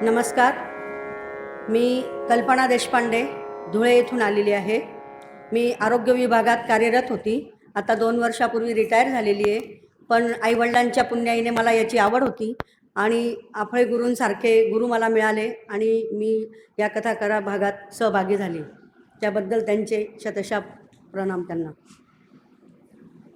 नमस्कार. मी कल्पना देशपांडे धुळे येथून आलेली आहे. मी आरोग्य विभागात कार्यरत होती. आता 2 वर्षापूर्वी रिटायर झालेली आहे. पण आईवडिलांच्या पुण्याईने मला याची आवड होती आणि आफळे गुरूंसारखे गुरु मला मिळाले आणि मी या कथाकरा भागात सहभागी झाले. त्याबद्दल त्यांचे शतशः प्रणाम त्यांना.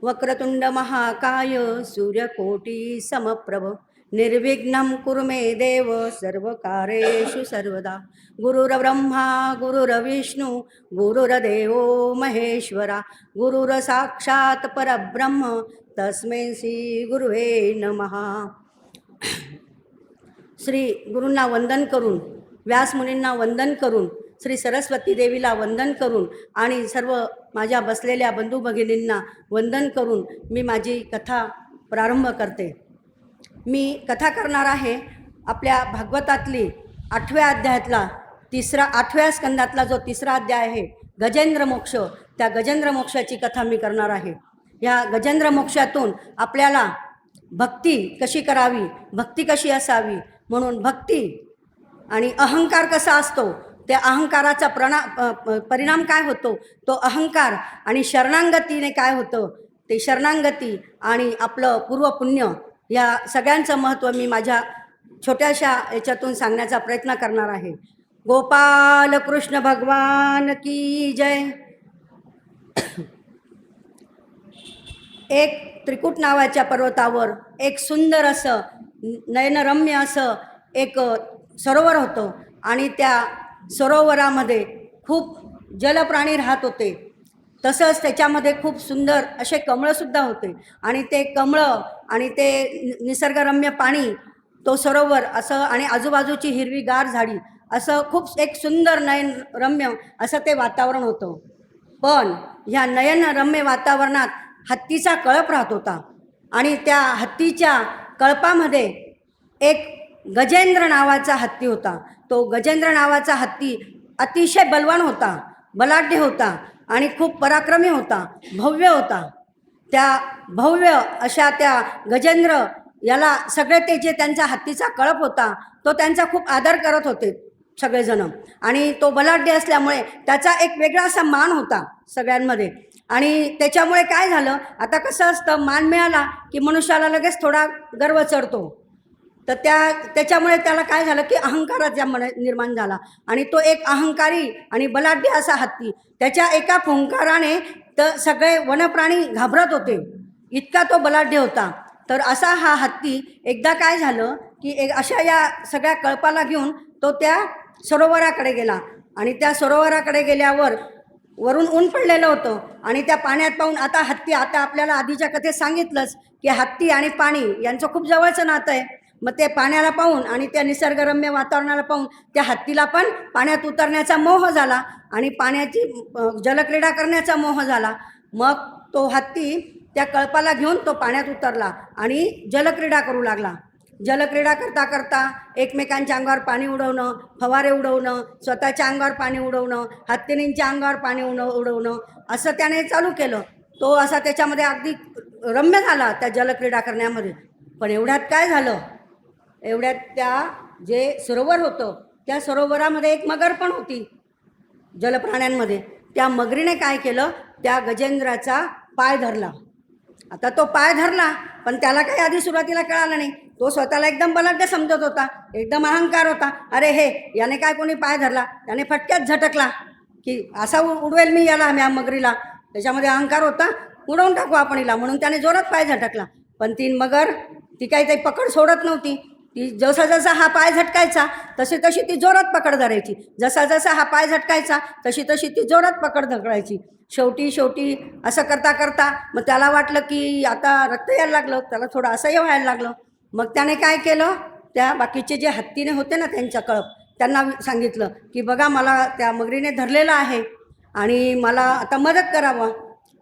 वक्रतुंड महाकाय सूर्यकोटी समप्रभ निर्विघ्नं कुरु मे देव सर्वकार्येषु सर्वदा. गुरुर्ब्रह्मा गुरुर्विष्णू गुरुर्देवो महेश्वरा गुरुर्साक्षात् परब्रह्म तस्मै श्री गुरुवे नमः. श्री गुरूंना वंदन करून, व्यासमुनींना वंदन करून, श्री सरस्वती देवीला वंदन करून आणि सर्व माझ्या बसलेल्या बंधू भगिनींना वंदन करून मी माझी कथा प्रारंभ करते. मी कथा करणार आहे आपल्या भागवतातली 8व्या अध्यायातला 8व्या स्कंदातला जो 3रा अध्याय आहे गजेंद्र मोक्ष. त्या गजेंद्र मोक्षाची कथा मी करणार आहे. या गजेंद्र मोक्षातून आपल्याला भक्ती कशी करावी, भक्ती कशी असावी, म्हणून भक्ती आणि अहंकार कसा असतो, त्या अहंकाराचा परिणाम काय होतो, तो अहंकार आणि शरणांगतीने काय होतं, ते शरणांगती आणि आपलं पूर्वपुण्य या सगळ्यांचं महत्त्व मी माझ्या छोट्याशा याच्यातून सांगण्याचा प्रयत्न करणार आहे. गोपाल कृष्ण भगवान की जय. एक त्रिकुट नावाच्या पर्वतावर एक सुंदर असं नयनरम्य असं एक सरोवर होतं आणि त्या सरोवरामध्ये खूप जलप्राणी राहत होते. तसंच त्याच्यामध्ये खूप सुंदर असे कमळंसुद्धा होते आणि ते कमळं आणि ते निसर्गरम्य पाणी, तो सरोवर असं आणि आजूबाजूची हिरवीगार झाडी, असं खूप एक सुंदर नयनरम्य असं ते वातावरण होतं. पण ह्या नयनरम्य वातावरणात हत्तीचा कळप राहत होता आणि त्या हत्तीच्या कळपामध्ये एक गजेंद्र नावाचा हत्ती होता. तो गजेंद्र नावाचा हत्ती अतिशय बलवान होता, बलाढ्य होता आणि खूप पराक्रमी होता, भव्य होता. त्या भव्य अशा त्या गजेंद्र याला सगळे ते जे त्यांचा हत्तीचा कळप होता तो त्यांचा खूप आदर करत होते सगळेजण. आणि तो बलाढ्य असल्यामुळे त्याचा एक वेगळा असा मान होता सगळ्यांमध्ये. आणि त्याच्यामुळे काय झालं, आता कसं असतं, मान मिळाला की मनुष्याला लगेच थोडा गर्व चढतो. तर त्याच्यामुळे त्याला काय झालं की अहंकाराचा निर्माण झाला आणि तो एक अहंकारी आणि बलाढ्य असा हत्ती, त्याच्या एका फुंकाराने तर सगळे वनप्राणी घाबरत होते, इतका तो बलाढ्य होता. तर असा हा हत्ती एकदा काय झालं की अशा या सगळ्या कळपाला घेऊन तो त्या सरोवराकडे गेला आणि त्या सरोवराकडे गेल्यावर वरून ऊन पडलेलं होतं आणि त्या पाण्यात पाहून आता हत्ती, आता आपल्याला आधीच्या कथेत सांगितलंच की हत्ती आणि पाणी यांचं खूप जवळचं नातं आहे. मग ते पाण्याला पाहून आणि त्या निसर्गरम्य वातावरणाला पाहून त्या हत्तीला पण पाण्यात उतरण्याचा मोह झाला आणि पाण्याची जलक्रीडा करण्याचा मोह झाला. मग तो हत्ती त्या कळपाला घेऊन तो पाण्यात उतरला आणि जलक्रीडा करू लागला. जलक्रीडा करता करता एकमेकांच्या अंगावर पाणी उडवणं, फवारे उडवणं, स्वतःच्या अंगावर पाणी उडवणं, हत्तीनींच्या अंगावर पाणी उडवणं असं त्याने चालू केलं. तो असा त्याच्यामध्ये अगदी रम्य झाला त्या जलक्रीडा करण्यामध्ये. पण एवढ्यात काय झालं, एवढ्यात त्या जे सरोवर होतं त्या सरोवरामध्ये एक मगर पण होती जलप्राण्यांमध्ये. त्या मगरीने काय केलं, त्या गजेंद्राचा पाय धरला. आता तो पाय धरला पण त्याला काही आधी सुरुवातीला कळालं नाही. तो स्वतःला एकदम बलाढ्य समजत होता, एकदम अहंकार होता. अरे हे याने काय कोणी पाय धरला, त्याने फटक्यात झटकला की असा उडवेल मी याला, या मगरीला. त्याच्यामध्ये अहंकार होता, उडवून टाकू आपण हिला, म्हणून त्याने जोरात पाय झटकला. पण ती मगर ती काही ते पकड सोडत नव्हती. ती जसा जसा हा पाय झटकायचा तशी तशी ती जोरात पकड धरायची, जसा जसा हा पाय झटकायचा तशी तशी ती जोरात पकड धरायची. शेवटी असं करता करता मग त्याला वाटलं की आता रक्त यायला लागलं, त्याला थोडं असह्य व्हायला लागलं. मग त्याने काय केलं, त्या बाकीचे जे हत्तीने होते ना त्यांच्या कळप, त्यांना सांगितलं की बघा मला त्या मगरीने धरलेलं आहे आणि मला आता मदत करावं.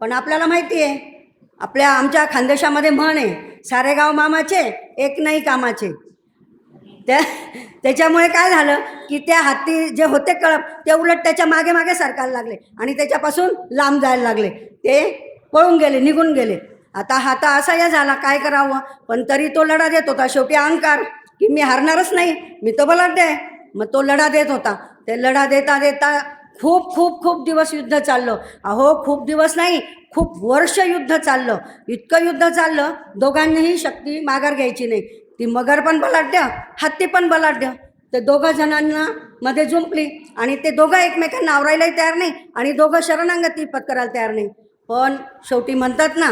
पण आपल्याला माहिती आहे, आमच्या खानदेशामध्ये म्हण आहे, सारे गाव मामाचे एक नाही कामाचे. त्याच्यामुळे काय झालं की त्या हत्ती जे होते कळप ते उलट त्याच्या मागे मागे सरकायला लागले आणि त्याच्यापासून लांब जायला लागले. ते पळून गेले, निघून गेले. आता हा तर असा या झाला, काय करावं. पण तरी तो लढा देत होता. शेवटी अहंकार की मी हारणारच नाही, मी तो बलाढ्य आहे. मग तो लढा देत होता. ते लढा देता देता खूप खूप खूप दिवस युद्ध चाललं. अहो खूप दिवस नाही, खूप वर्ष युद्ध चाललं. इतकं युद्ध चाललं, दोघांनीही शक्ती माघार घ्यायची नाही. ती मगर पण बलाढ्य, हत्ती पण बलाढ्य. ते दोघं जणांना मध्ये जुंपली आणि ते दोघं एकमेकांना आवरायलाही तयार नाही आणि दोघं शरणागती पत्करायला तयार नाही. पण शेवटी म्हणतात ना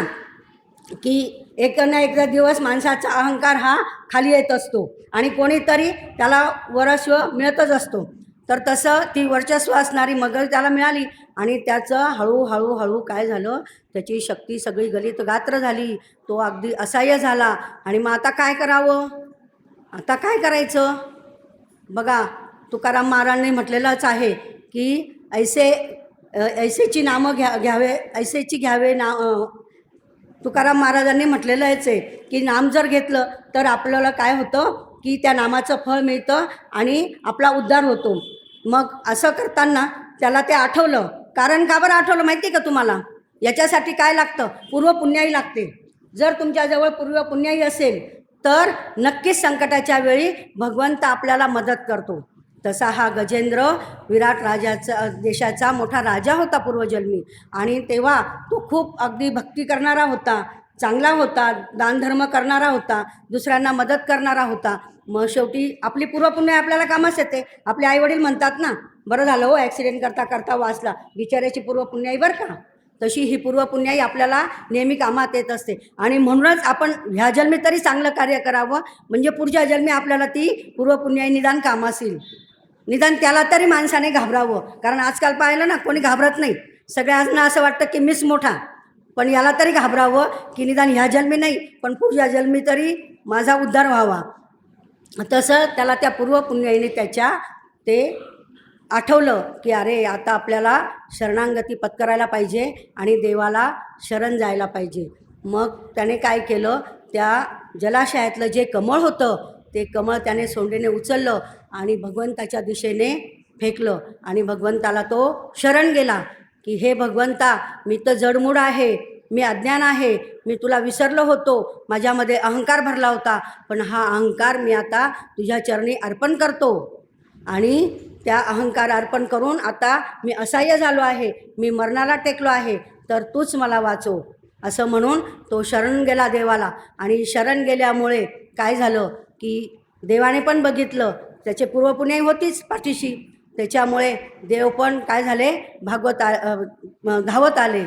की एक ना एक दिवस माणसाचा अहंकार हा खाली येत असतो आणि कोणीतरी त्याला वर्चस्व मिळतच असतो. तर तसं ती वर्चस्व असणारी मगर त्याला मिळाली आणि त्याचं हळूहळू हळू काय झालं, त्याची शक्ती सगळी गलित गात्र झाली. तो अगदी असह्य झाला आणि मग आता काय करावं, आता काय करायचं. बघा तुकाराम महाराजांनी म्हटलेलंच आहे की ऐसेची नामं घ्यावे, ऐसेची घ्यावे तुकाराम महाराजांनी म्हटलेलंच आहे की नाम जर घेतलं तर आपल्याला काय होतं की त्या नामाचं फळ मिळतं आणि आपला उद्धार होतो. मग असं करताना त्याला ते आठवलं. कारण का बरं आठवलं माहिती आहे का तुम्हाला? याच्यासाठी काय लागतं, पूर्वपुण्याई लागते. जर तुमच्याजवळ पूर्वपुण्याई असेल तर नक्कीच संकटाच्या वेळी भगवंत आपल्याला मदत करतो. तसा हा गजेंद्र विराट राजाचा देशाचा मोठा राजा होता पूर्वजन्मी आणि तेव्हा तो खूप अगदी भक्ती करणारा होता, चांगला होता, दानधर्म करणारा होता, दुसऱ्यांना मदत करणारा होता. मग शेवटी आपली पूर्वपुण्य आपल्याला कामास येते. आपले आईवडील म्हणतात ना, बरं झालं हो ॲक्सिडेंट करता करता वाचला, बिचाऱ्याची पूर्वपुण्याई बरं का. तशी ही पूर्वपुण्याई आपल्याला नेहमी कामात येत असते आणि म्हणूनच आपण ह्या जन्मी तरी चांगलं कार्य करावं, म्हणजे पुढच्या जन्मी आपल्याला ती पूर्वपुण्याई निदान कामास येईल. निदान त्याला तरी माणसाने घाबरावं. कारण आजकाल पाहिलं ना, कोणी घाबरत नाही. सगळ्यांना असं वाटतं की मीच मोठा, पण याला तरी घाबरावं की निदान ह्या जन्मी नाही पण पुढच्या जन्मी तरी माझा उद्धार व्हावा. तसं त्याला त्या पूर्वपुण्याईने त्याच्या ते आठवलं की अरे आता आपल्याला शरणागती पत्करायला पाहिजे आणि देवाला शरण जायला पाहिजे. मग त्याने काय केलं, त्या जलाशयातलं जे कमळ होतं ते कमळ त्याने सोंडेने उचललं आणि भगवंताच्या दिशेने फेकलं आणि भगवंताला तो शरण गेला की हे भगवंता, मी तर जडमूड आहे, मी अज्ञान आहे, मी तुला विसरलो होतो, माझ्यामध्ये अहंकार भरला होता, पण हा अहंकार मी आता तुझ्या चरणी अर्पण करतो आणि त्या अहंकार अर्पण करून आता मी असह्य झालो आहे, मी मरणाला टेकलो आहे, तर तूच मला वाचव. असं म्हणून तो शरण गेला देवाला आणि शरण गेल्यामुळे काय झालं की देवाने पण बघितलं, त्याचे पूर्वपुण्याई होतीच पाठीशी, त्याच्यामुळे देव पण काय झाले, धावत आले.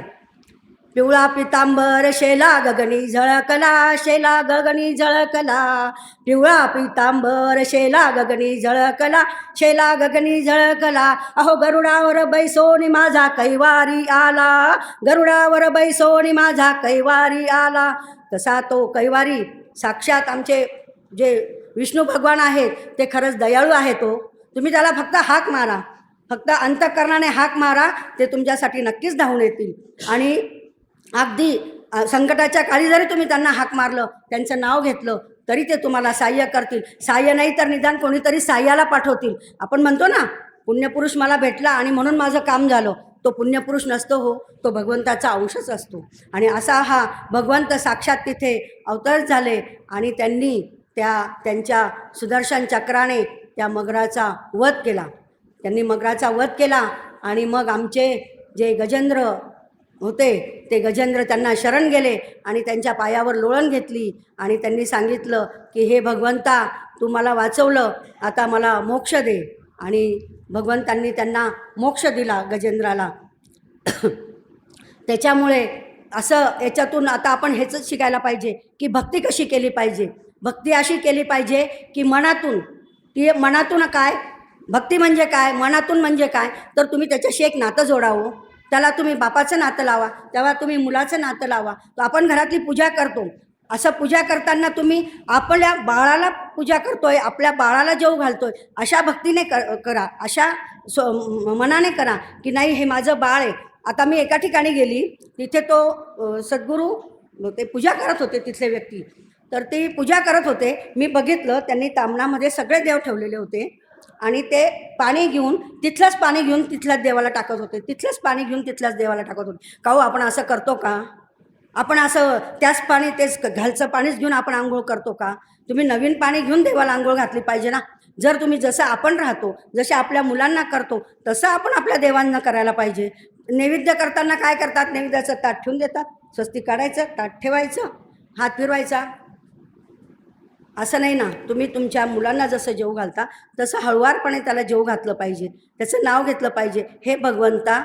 पिवळा पितांबर शेला गगनी झळकला, शेला गगनी झळकला, पिवळा पितांबर शेला गगनी झळकला, शेला गगनी झळकला. अहो गरुडावर बैसोनी माझा कैवारी आला, गरुडावर बैसोनी माझा कैवारी आला. तसा तो कैवारी साक्षात आमचे जे विष्णू भगवान आहेत ते खरंच दयाळू आहे. तो तुम्ही त्याला फक्त हाक मारा, फक्त अंतःकरणाने हाक मारा, ते तुमच्यासाठी नक्कीच धावून येतील. आणि अगदी संकटाच्या काळी जरी तुम्ही त्यांना हाक मारलं, त्यांचं नाव घेतलं तरी ते तुम्हाला सहाय्य करतील. सहाय्य नाही तर निदान कोणीतरी सहाय्याला पाठवतील. आपण म्हणतो ना, पुण्यपुरुष मला भेटला आणि म्हणून माझं काम झालं. तो पुण्यपुरुष नसतो हो, तो भगवंताचा अंशच असतो. आणि असा हा भगवंत साक्षात तिथे अवतरित झाले आणि त्यांनी त्यांच्या सुदर्शन चक्राने त्या मगराचा वध केला. त्यांनी मगराचा वध केला आणि मग आमचे जे गजेंद्र होते ते गजेंद्र त्यांना शरण गेले आणि त्यांच्या पायावर लोळण घेतली आणि त्यांनी सांगितलं की हे भगवंता, तू मला वाचवलं, आता मला मोक्ष दे. आणि भगवंतांनी त्यांना मोक्ष दिला गजेंद्राला. त्याच्यामुळे असं याच्यातून आता आपण हेच शिकायला पाहिजे की भक्ती कशी केली पाहिजे. भक्ती अशी केली पाहिजे की मनातून, ती मनातून काय भक्ती म्हणजे काय, मनातून म्हणजे काय, तर तुम्ही त्याच्याशी एक नातं जोडावं. त्याला तुम्ही बापाचं नातं लावा, तेव्हा तुम्ही मुलाचं नातं लावा. तर आपण घरातली पूजा करतो, असं पूजा करताना तुम्ही आपल्या बाळाला पूजा करतोय, आपल्या बाळाला जेव घालतोय, अशा भक्तीने करा, अशा मनाने करा की नाही हे माझं बाळ आहे. आता मी एका ठिकाणी गेली, तिथे तो सद्गुरू ते पूजा करत होते तिथले व्यक्ती. तर ते पूजा करत होते, मी बघितलं त्यांनी तामणामध्ये सगळे देव ठेवलेले होते आणि ते पाणी घेऊन तिथलंच पाणी घेऊन तिथल्याच देवाला टाकत होते, तिथलंच पाणी घेऊन तिथल्याच देवाला टाकत होते. का हो आपण असं करतो का? आपण असं त्याच पाणी तेच घालचं पाणीच घेऊन आपण आंघोळ करतो का? तुम्ही नवीन पाणी घेऊन देवाला आंघोळ घातली पाहिजे ना. जर तुम्ही जसं आपण राहतो, जसे आपल्या मुलांना करतो, तसं आपण आपल्या देवांना करायला पाहिजे. नैवेद्य करताना काय करतात? नैवेद्याचं ताट ठेवून देतात, स्वस्तिक काढायचं, ताट ठेवायचं, हात फिरवायचा. असं नाही ना. तुम्ही तुमच्या मुलांना जसं जेवू घालता तसं हळुवारपणे त्याला जेवू घातलं पाहिजे, त्याचं नाव घेतलं पाहिजे. हे भगवंता,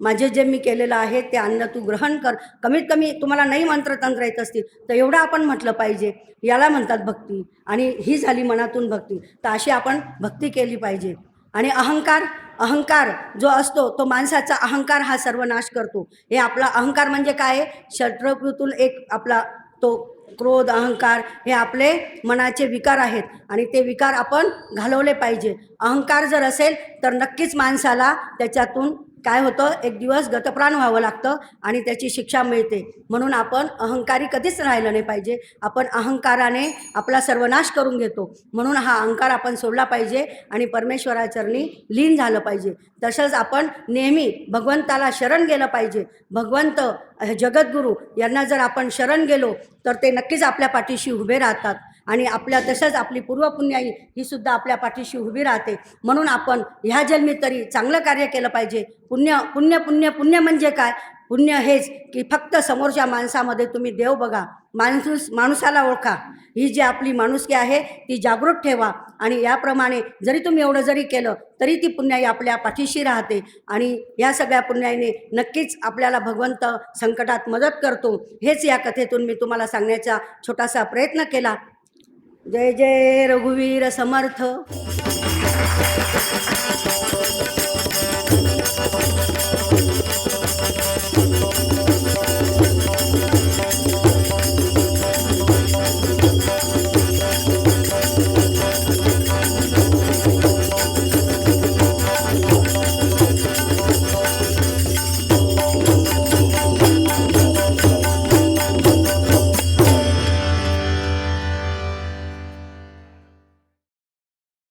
माझे जे मी केलेलं आहे ते अन्न तू ग्रहण कर. कमीत कमी तुम्हाला नाही मंत्रतंत्र येत असतील तर एवढं आपण म्हटलं पाहिजे. याला म्हणतात भक्ती, आणि ही झाली मनातून भक्ती. तर अशी आपण भक्ती केली पाहिजे. आणि अहंकार, अहंकार जो असतो तो माणसाचा अहंकार हा सर्वनाश करतो. हे आपला अहंकार म्हणजे काय आहे? षट्रकृतून एक आपला तो क्रोध, अहंकार हे आपले मनाचे विकार आहेत आणि ते विकार आपण घालवले पाहिजे. अहंकार जर असेल तर नक्कीच माणसाला त्याच्यातून काय होतं? एक दिवस गतप्राण व्हावं लागतं आणि त्याची शिक्षा मिळते. म्हणून आपण अहंकारी कधीच राहिलं नाही पाहिजे. आपण अहंकाराने आपला सर्वनाश करून घेतो. म्हणून हा अहंकार आपण सोडला पाहिजे आणि परमेश्वराचरणी लीन झालं पाहिजे. तसंच आपण नेहमी भगवंताला शरण गेलं पाहिजे. भगवंत जगद्गुरू यांना जर आपण शरण गेलो तर ते नक्कीच आपल्या पाठीशी उभे राहतात आणि आपल्या तसंच आपली पूर्वपुण्याई ही सुद्धा आपल्या पाठीशी उभी राहते. म्हणून आपण ह्या जन्मी तरी चांगलं कार्य केलं पाहिजे. पुण्य पुण्य पुण्य पुण्य म्हणजे काय? पुण्य हेच की फक्त समोरच्या माणसामध्ये तुम्ही देव बघा, माणसाला ओळखा. ही जी आपली माणुसकी आहे ती जागृत ठेवा आणि याप्रमाणे जरी तुम्ही एवढं जरी केलं तरी ती पुण्याई आपल्या पाठीशी राहते आणि या सगळ्या पुण्याईने नक्कीच आपल्याला भगवंत संकटात मदत करतो. हेच या कथेतून मी तुम्हाला सांगण्याचा छोटासा प्रयत्न केला. जय जय रघुवीर समर्थ.